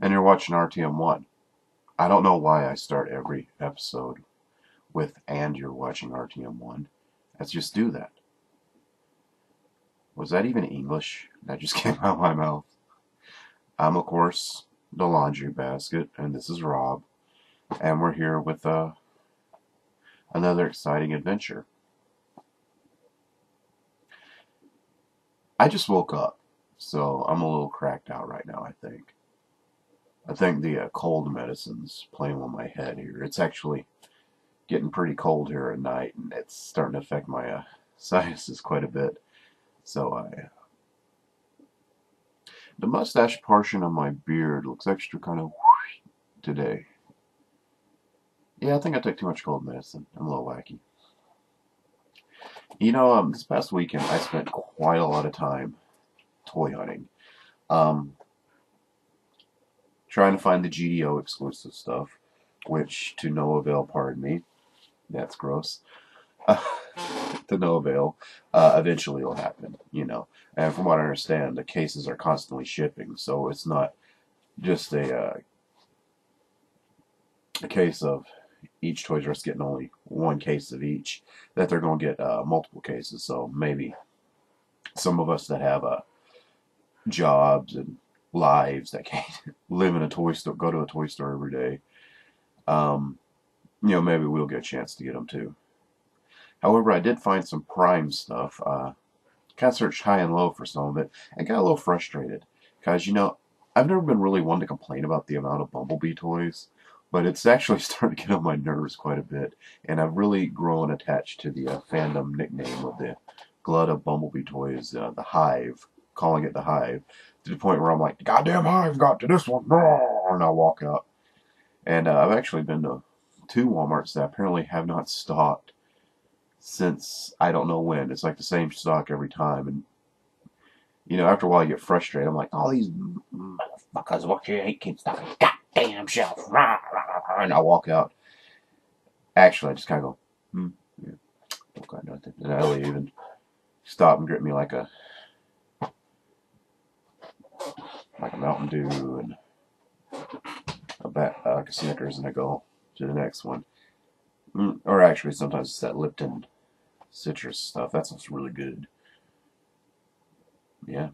and you're watching RTM1. I don't know why I start every episode with "and you're watching RTM1." Let's just do that. Was that even English? That just came out of my mouth. I'm, of course, the laundry basket, and this is Rob, and we're here with another exciting adventure. I just woke up, so I'm a little cracked out right now, I think. I think the cold medicine's playing on my head here. It's actually getting pretty cold here at night, and it's starting to affect my sinuses quite a bit. So the mustache portion of my beard looks extra kind of today. Yeah, I think I took too much cold medicine. I'm a little wacky. You know, this past weekend I spent quite a lot of time toy hunting. Um, Trying to find the GDO exclusive stuff, which to no avail, pardon me. That's gross. To no avail. Eventually it'll happen, you know. And from what I understand, the cases are constantly shipping, so it's not just a case of each Toys R Us getting only one case of each, that they're going to get multiple cases. So maybe some of us that have jobs and lives that can't live in a toy store, go to a toy store every day, you know, maybe we'll get a chance to get them too. However, I did find some Prime stuff. Kind of searched high and low for some of it and got a little frustrated because, you know, I've never been really one to complain about the amount of Bumblebee toys, but it's actually starting to get on my nerves quite a bit, and I've really grown attached to the fandom nickname of the glut of Bumblebee toys, the Hive, calling it the Hive, to the point where I'm like, the goddamn Hive got to this one, and I walk out. And I've actually been to two Walmarts that apparently have not stocked since I don't know when. It's like the same stock every time, and you know, after a while you get frustrated. I'm like, all these motherfuckers, what you ain't keep stocking goddamn shelf, and I walk out. Actually, I just kind of go, yeah, okay, nothing, and I leave and stop and grip me like a Mountain Dew and like a Snickers, and I go to the next one. Or actually, sometimes it's that Lipton citrus stuff. That sounds really good. Yeah,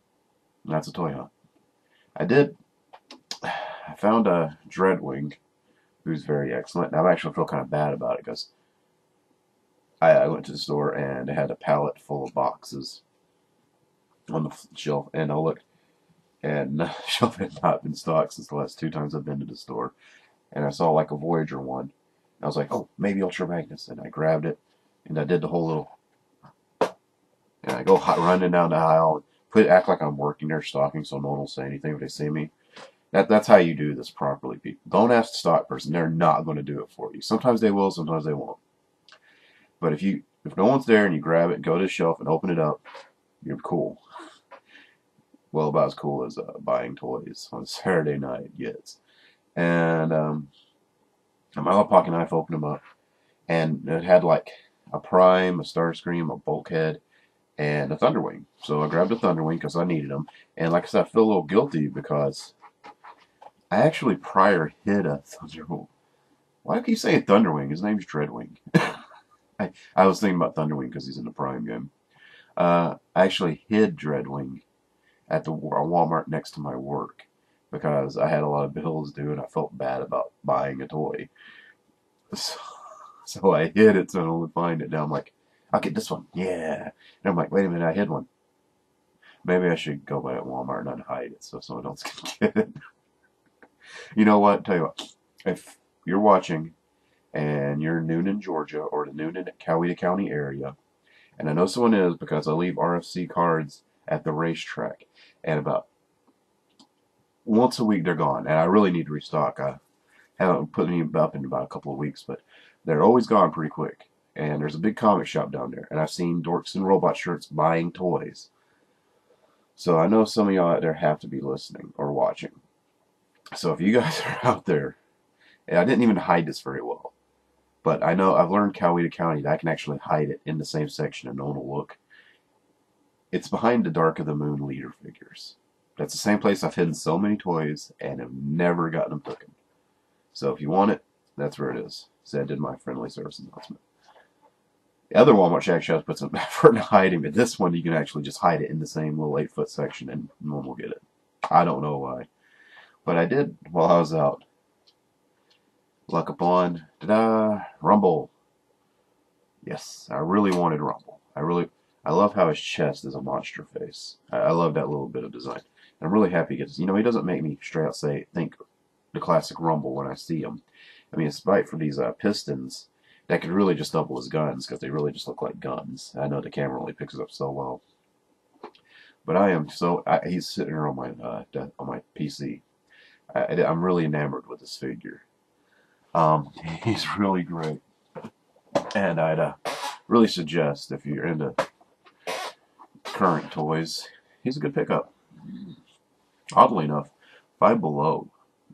that's a toy hunt. I found a Dreadwing, who's very excellent. And I actually feel kind of bad about it because I went to the store and it had a pallet full of boxes on the shelf, and I looked, and the shelf had not been stocked since the last two times I've been to the store. And I saw like a Voyager one. And I was like, oh, maybe Ultra Magnus. And I grabbed it, and I did the whole little, and I go running down the aisle, act like I'm working there stocking so no one will say anything if they see me. That's how you do this properly, people. Don't ask the stock person. They're not going to do it for you. Sometimes they will, sometimes they won't. But if no one's there and you grab it, go to the shelf and open it up, you're cool. Well, about as cool as buying toys on a Saturday night gets. And my little pocket knife opened them up, and it had like a Prime, a Starscream, a Bulkhead, and a Thunderwing. So I grabbed a Thunderwing because I needed them. And like I said, I feel a little guilty because I actually prior hid a Thunderwing. Why do I keep saying Thunderwing? His name's Dreadwing. I was thinking about Thunderwing because he's in the Prime game. I actually hid Dreadwing at the Walmart next to my work because I had a lot of bills due and I felt bad about buying a toy. So I hid it so I don't find it. Now I'm like, I'll get this one. Yeah. And I'm like, wait a minute, I hid one. Maybe I should go by at Walmart and unhide it so someone else can get it. You know what? Tell you what. If you're watching and you're in Noonan, Georgia, or the Noonan, Coweta County area, and I know someone is because I leave RFC cards at the racetrack, and about once a week they're gone, and I really need to restock. I haven't put any up in about a couple of weeks, but they're always gone pretty quick. And there's a big comic shop down there, and I've seen Dorks and Robot shirts buying toys. So I know some of y'all out there have to be listening or watching. So if you guys are out there, and I didn't even hide this very well, but I know I've learned Coweta County that I can actually hide it in the same section and no one will look. It's behind the Dark of the Moon leader figures. That's the same place I've hidden so many toys and have never gotten them cooking. So if you want it, that's where it is. So I did my friendly service announcement. The other Walmart Shack shops put some effort into hiding, but this one you can actually just hide it in the same little 8-foot section and no one will get it. I don't know why. But I did while I was out. Luck upon, ta-da, Rumble. Yes, I really wanted Rumble. I love how his chest is a monster face. I love that little bit of design. I'm really happy he doesn't make me straight out think the classic Rumble when I see him. I mean, despite for these pistons, that could really just double as guns because they really just look like guns. I know the camera only picks it up so well. But he's sitting here on my PC. I'm really enamored with this figure. He's really great. And I'd really suggest, if you're into current toys, he's a good pickup. Oddly enough, Five Below,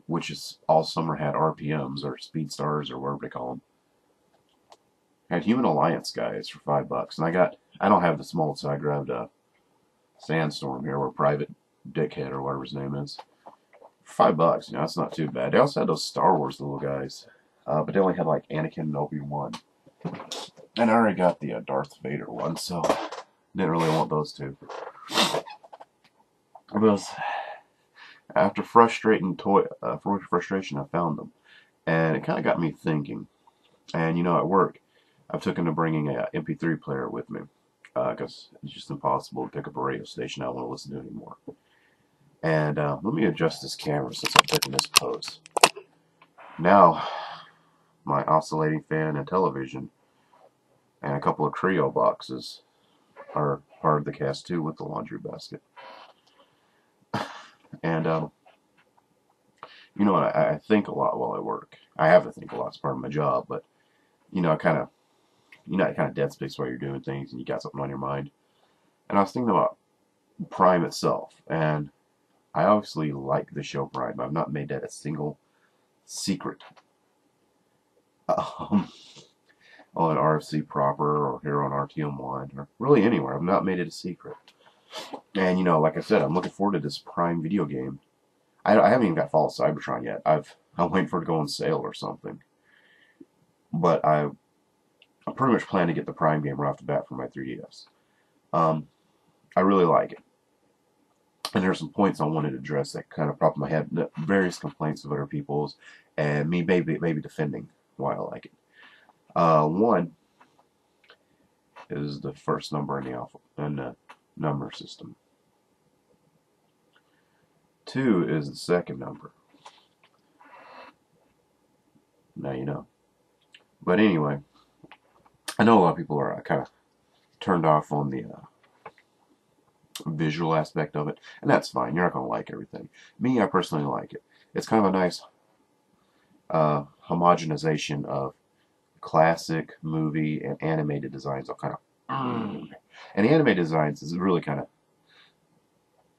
which is all summer had RPMs or Speed Stars or whatever they call them, had Human Alliance guys for $5, and I don't have this mold, so I grabbed a Sandstorm here, or Private Dickhead or whatever his name is. For $5, that's not too bad. They also had those Star Wars little guys, but they only had like Anakin and Obi-Wan. And I already got the Darth Vader one, so didn't really want those two. But after frustration, I found them, and it kind of got me thinking. And at work, I've taken to bringing a MP3 player with me because it's just impossible to pick up a radio station I don't want to listen to anymore. And let me adjust this camera since I'm taking this pose. Now, my oscillating fan and television and a couple of Creo boxes are part of the cast too with the laundry basket. And I think a lot while I work. I have to think a lot. It's part of my job, but I kind of dead space while you're doing things and you got something on your mind. And I was thinking about Prime itself, and I obviously like the show Prime. I've not made that a single secret on RFC proper or here on RTM1 or really anywhere. I've not made it a secret. And like I said, I'm looking forward to this Prime video game. I haven't even got Fall of Cybertron yet. I'm waiting for it to go on sale or something. But I pretty much plan to get the Prime game right off the bat for my 3DS. I really like it. And there's some points I wanted to address that kind of popped in my head. Various complaints of other people's, and me maybe defending why I like it. One is the first number in the number system. 2 is the second number. Now you know. But anyway, I know a lot of people are kind of turned off on the visual aspect of it, and that's fine. You're not going to like everything. Me, I personally like it. It's kind of a nice homogenization of classic movie and animated designs. All kind of and the animated designs is really kind of,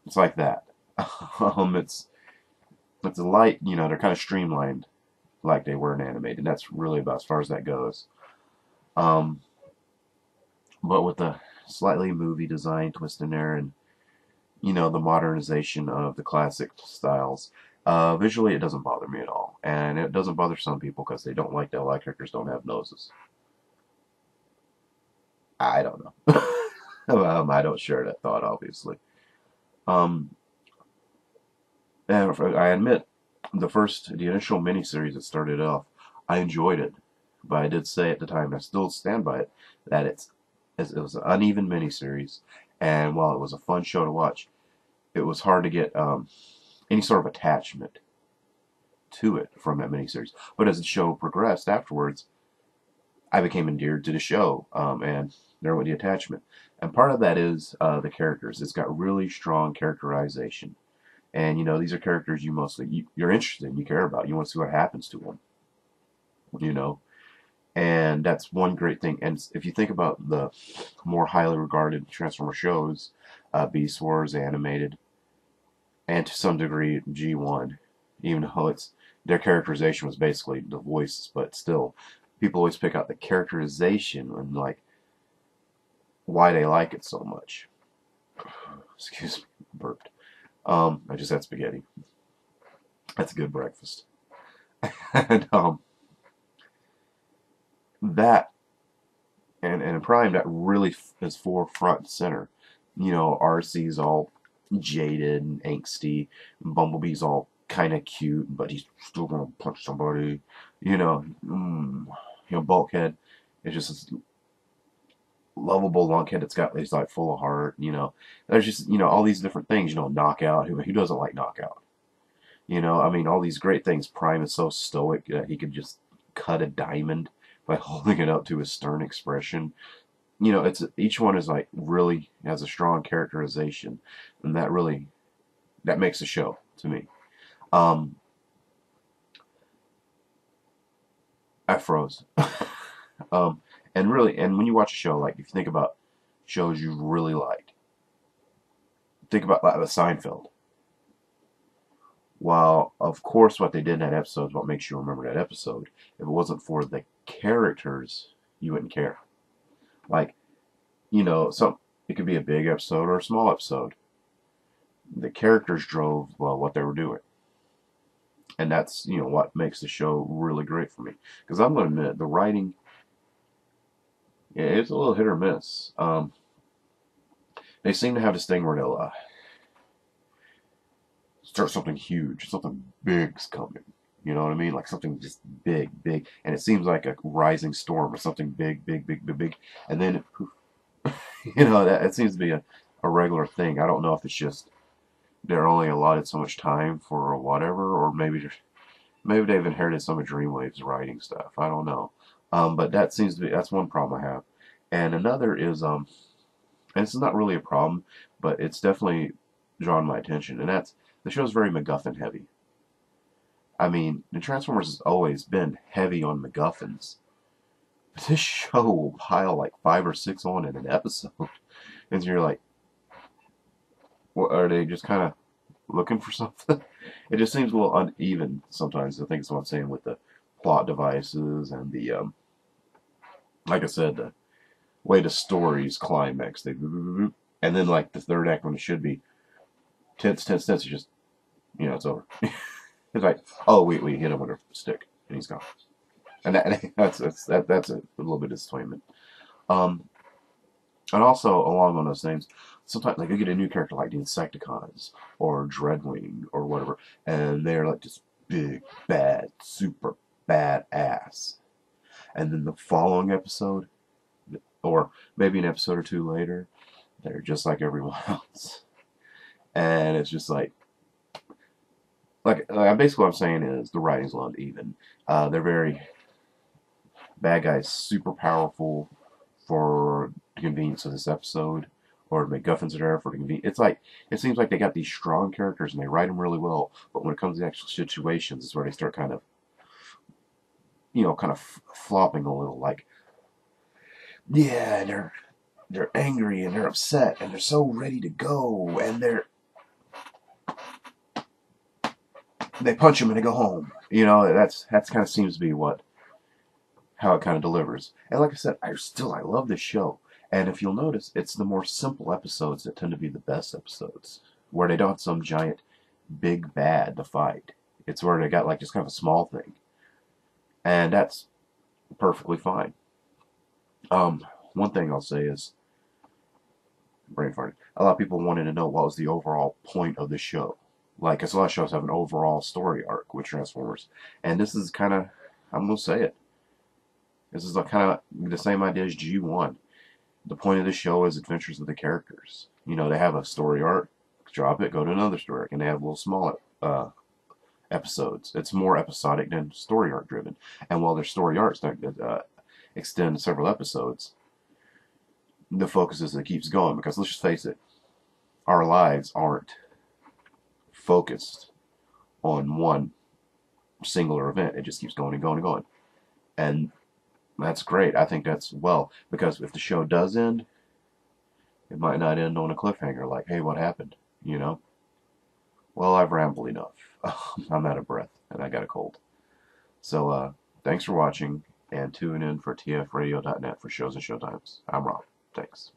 it's like that. It's a light, they're kind of streamlined like they were in animated. That's really about as far as that goes. But with the slightly movie design twist in there, and the modernization of the classic styles, visually it doesn't bother me at all, and it doesn't bother some people because they don't like that a lot of characters don't have noses. I don't know. I don't share that thought, obviously. And I admit, the initial miniseries that started off, I enjoyed it, but I did say at the time, and I still stand by it, that it was an uneven miniseries, and while it was a fun show to watch, it was hard to get any sort of attachment to it from that miniseries. But as the show progressed afterwards, I became endeared to the show, and there went the attachment. And part of that is the characters. It's got really strong characterization. And, these are characters you're interested in, you care about. You want to see what happens to them, And that's one great thing. And if you think about the more highly regarded Transformer shows, Beast Wars, animated, and to some degree G1, even though their characterization was basically the voices, but still, people always pick out the characterization and like why they like it so much. Excuse me, burped. I just had spaghetti. That's a good breakfast. And that and Prime, that really is forefront and center. You know, RC's all jaded and angsty. Bumblebee's all kind of cute, but he's still gonna punch somebody. You know, Bulkhead is just this lovable lunkhead that's got he's like full of heart. You know, there's just all these different things. You know, Knockout. Who doesn't like Knockout? You know, I mean, all these great things. Prime is so stoic that he could just cut a diamond by holding it up to his stern expression. You know, it's each one is like really has a strong characterization, and that makes the show to me. Um, I froze. And really, and when you watch a show, like if you think about shows you really like, think about like the Seinfeld. While of course what they did in that episode is what makes you remember that episode. If it wasn't for the characters, you wouldn't care. Like, it could be a big episode or a small episode. The characters drove, well, what they were doing. And that's, what makes the show really great for me. Because I'm going to admit, the writing, yeah, it's a little hit or miss. They seem to have this thing where they'll start something huge, something big's coming. You know what I mean? Like something just big, big. And it seems like a rising storm or something big, big, big, big, big. And then, that it seems to be a regular thing. I don't know if it's just they're only allotted so much time for whatever, or maybe they've inherited some of Dreamwave's writing stuff. I don't know. But that's one problem I have. And another is and it's not really a problem, but it's definitely drawn my attention, and that's the show's very MacGuffin heavy. I mean, the Transformers has always been heavy on MacGuffins. But this show will pile like 5 or 6 on in an episode. And you're like, what, are they just kind of looking for something? It just seems a little uneven sometimes. I think that's what I'm saying with the plot devices and the, like I said, the way the stories climax. And then like the third act when it should be tense, it's just, it's over. It's like, oh, we hit him with a stick and he's gone. And that's a little bit of disappointment. And also, along on those things, sometimes like you get a new character like the Insecticons or Dreadwing or whatever, and they're like just big, bad, super badass. And then the following episode, or maybe an episode or two later, they're just like everyone else. And it's just like basically what I'm saying is the writing's a lot uneven. They're very bad guys, super powerful for the convenience of this episode, or MacGuffins are there for the convenience. It's like it seems like they got these strong characters and they write them really well, but when it comes to the actual situations, it's where they start kind of, flopping a little. Like, yeah, they're angry and they're upset and they're so ready to go and they punch him and they go home. That's kind of seems to be how it kind of delivers. And like I said, I love this show. And if you'll notice, it's the more simple episodes that tend to be the best episodes, where they don't have some giant big bad to fight. It's where they got like just kind of a small thing, and that's perfectly fine. One thing I'll say is, brain farting. A lot of people wanted to know what was the overall point of the show. Like, because a lot of shows have an overall story arc with Transformers, and this is kind of, I'm gonna say it. This is kind of the same idea as G1. The point of the show is adventures with the characters. They have a story arc, drop it, go to another story arc, and they have little smaller episodes. It's more episodic than story arc driven. And while their story arcs extend several episodes, the focus is that it keeps going, because let's just face it, our lives aren't focused on one singular event. It just keeps going and going and going. And that's great. I think that's because if the show does end, it might not end on a cliffhanger like, hey, what happened? Well, I've rambled enough. I'm out of breath and I got a cold. So thanks for watching, and tune in for tfradio.net for shows and showtimes. I'm Rob. Thanks.